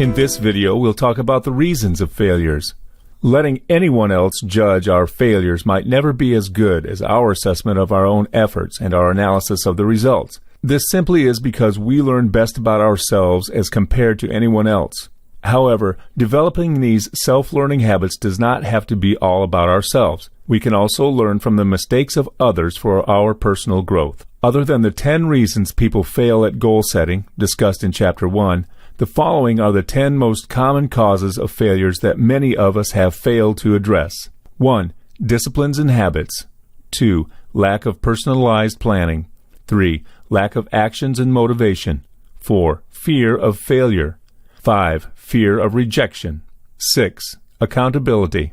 In this video, we'll talk about the reasons of failures. Letting anyone else judge our failures might never be as good as our assessment of our own efforts and our analysis of the results. This simply is because we learn best about ourselves as compared to anyone else. However, developing these self-learning habits does not have to be all about ourselves. We can also learn from the mistakes of others for our personal growth. Other than the 10 reasons people fail at goal setting, discussed in Chapter 1, the following are the 10 most common causes of failures that many of us have failed to address. 1. Disciplines and habits. 2. Lack of personalized planning. 3. Lack of actions and motivation. 4. Fear of failure. 5. Fear of rejection. 6. Accountability.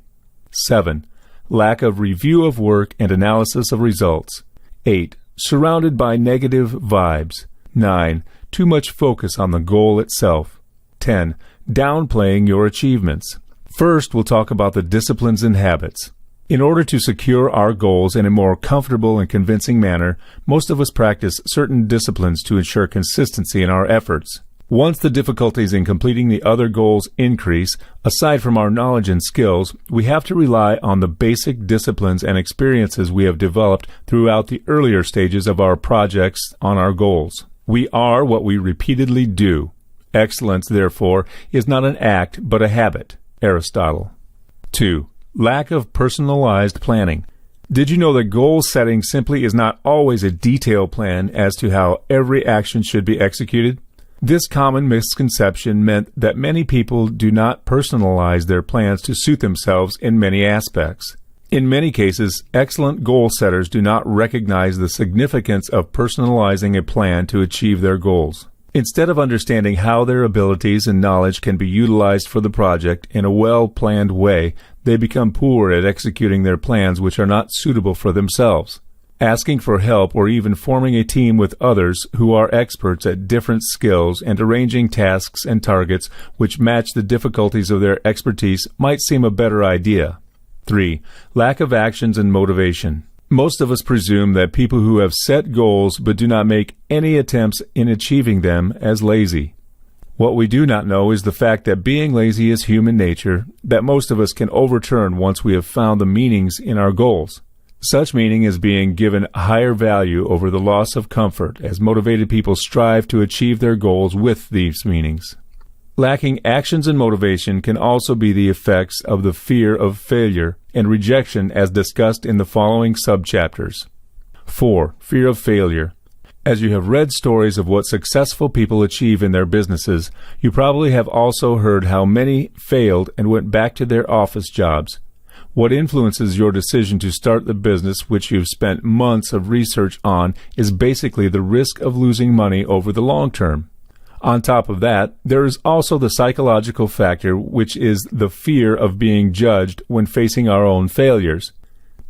7. Lack of review of work and analysis of results. 8. Surrounded by negative vibes. 9. Too much focus on the goal itself. 10. Downplaying your achievements. First, we'll talk about the disciplines and habits. In order to secure our goals in a more comfortable and convincing manner, most of us practice certain disciplines to ensure consistency in our efforts. Once the difficulties in completing the other goals increase, aside from our knowledge and skills, we have to rely on the basic disciplines and experiences we have developed throughout the earlier stages of our projects on our goals. We are what we repeatedly do. Excellence, therefore, is not an act but a habit. Aristotle. 2. Lack of personalized planning. Did you know that goal setting simply is not always a detailed plan as to how every action should be executed? This common misconception meant that many people do not personalize their plans to suit themselves in many aspects. In many cases, excellent goal setters do not recognize the significance of personalizing a plan to achieve their goals. Instead of understanding how their abilities and knowledge can be utilized for the project in a well-planned way, they become poor at executing their plans which are not suitable for themselves. Asking for help or even forming a team with others who are experts at different skills and arranging tasks and targets which match the difficulties of their expertise might seem a better idea. 3. Lack of actions and motivation. Most of us presume that people who have set goals but do not make any attempts in achieving them as lazy. What we do not know is the fact that being lazy is human nature that most of us can overturn once we have found the meanings in our goals. Such meaning is being given higher value over the loss of comfort as motivated people strive to achieve their goals with these meanings. Lacking actions and motivation can also be the effects of the fear of failure and rejection as discussed in the following subchapters. 4. Fear of failure. As you have read stories of what successful people achieve in their businesses, you probably have also heard how many failed and went back to their office jobs. What influences your decision to start the business which you've spent months of research on is basically the risk of losing money over the long term. On top of that, there is also the psychological factor, which is the fear of being judged when facing our own failures.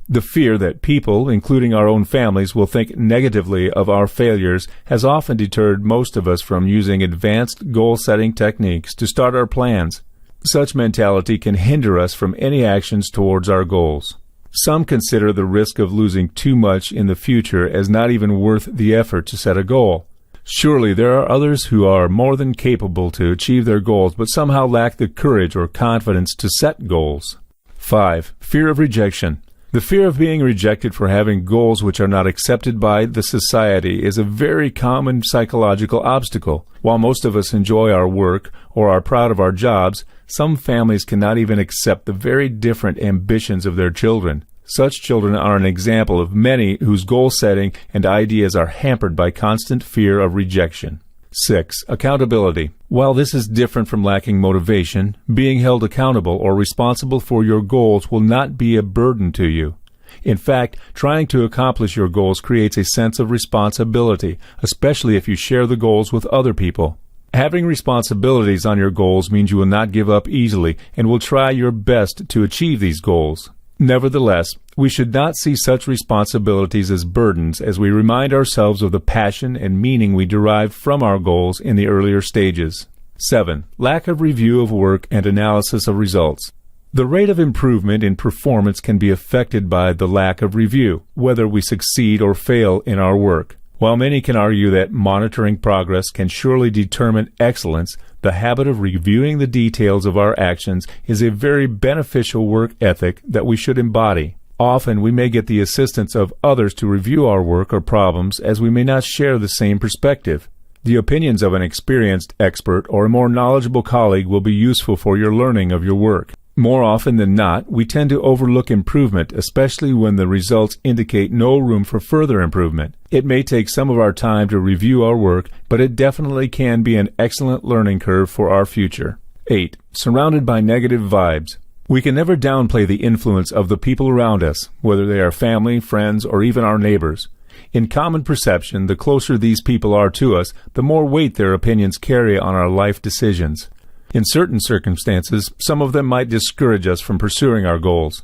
The fear that people, including our own families, will think negatively of our failures has often deterred most of us from using advanced goal-setting techniques to start our plans. Such mentality can hinder us from any actions towards our goals. Some consider the risk of losing too much in the future as not even worth the effort to set a goal. Surely there are others who are more than capable to achieve their goals but somehow lack the courage or confidence to set goals. 5. Fear of rejection. The fear of being rejected for having goals which are not accepted by the society is a very common psychological obstacle. While most of us enjoy our work or are proud of our jobs, some families cannot even accept the very different ambitions of their children. Such children are an example of many whose goal setting and ideas are hampered by constant fear of rejection. 6. Accountability. While this is different from lacking motivation, being held accountable or responsible for your goals will not be a burden to you. In fact, trying to accomplish your goals creates a sense of responsibility, especially if you share the goals with other people. Having responsibilities on your goals means you will not give up easily and will try your best to achieve these goals. Nevertheless, we should not see such responsibilities as burdens as we remind ourselves of the passion and meaning we derived from our goals in the earlier stages. 7. Lack of review of work and analysis of results. The rate of improvement in performance can be affected by the lack of review, whether we succeed or fail in our work. While many can argue that monitoring progress can surely determine excellence, the habit of reviewing the details of our actions is a very beneficial work ethic that we should embody. Often we may get the assistance of others to review our work or problems, as we may not share the same perspective. The opinions of an experienced expert or a more knowledgeable colleague will be useful for your learning of your work. More often than not, we tend to overlook improvement, especially when the results indicate no room for further improvement. It may take some of our time to review our work, but it definitely can be an excellent learning curve for our future. 8. Surrounded by negative vibes. We can never downplay the influence of the people around us, whether they are family, friends, or even our neighbors. In common perception, the closer these people are to us, the more weight their opinions carry on our life decisions. In certain circumstances, some of them might discourage us from pursuing our goals.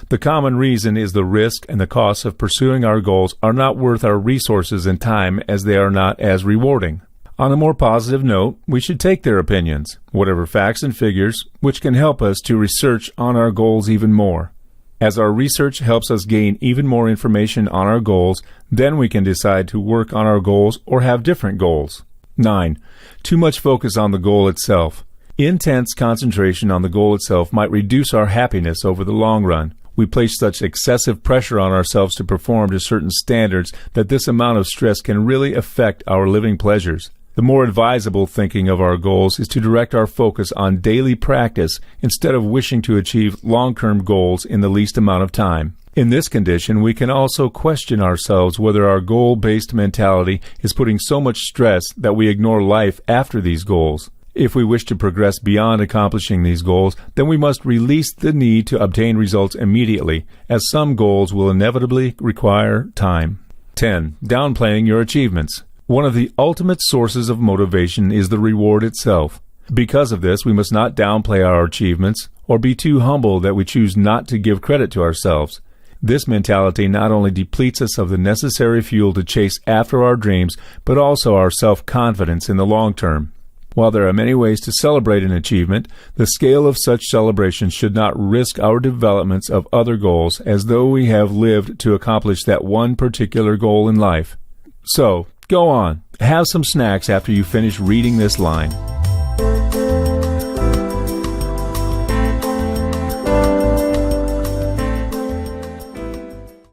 The common reason is the risk and the costs of pursuing our goals are not worth our resources and time, as they are not as rewarding. On a more positive note, we should take their opinions, whatever facts and figures, which can help us to research on our goals even more. As our research helps us gain even more information on our goals, then we can decide to work on our goals or have different goals. 9. Too much focus on the goal itself. Intense concentration on the goal itself might reduce our happiness over the long run. We place such excessive pressure on ourselves to perform to certain standards that this amount of stress can really affect our living pleasures. The more advisable thinking of our goals is to direct our focus on daily practice instead of wishing to achieve long-term goals in the least amount of time. In this condition, we can also question ourselves whether our goal-based mentality is putting so much stress that we ignore life after these goals. If we wish to progress beyond accomplishing these goals, then we must release the need to obtain results immediately, as some goals will inevitably require time. 10. Downplaying your achievements. One of the ultimate sources of motivation is the reward itself. Because of this, we must not downplay our achievements or be too humble that we choose not to give credit to ourselves. This mentality not only depletes us of the necessary fuel to chase after our dreams, but also our self-confidence in the long term. While there are many ways to celebrate an achievement, the scale of such celebrations should not risk our developments of other goals, as though we have lived to accomplish that one particular goal in life. So, go on, have some snacks after you finish reading this line.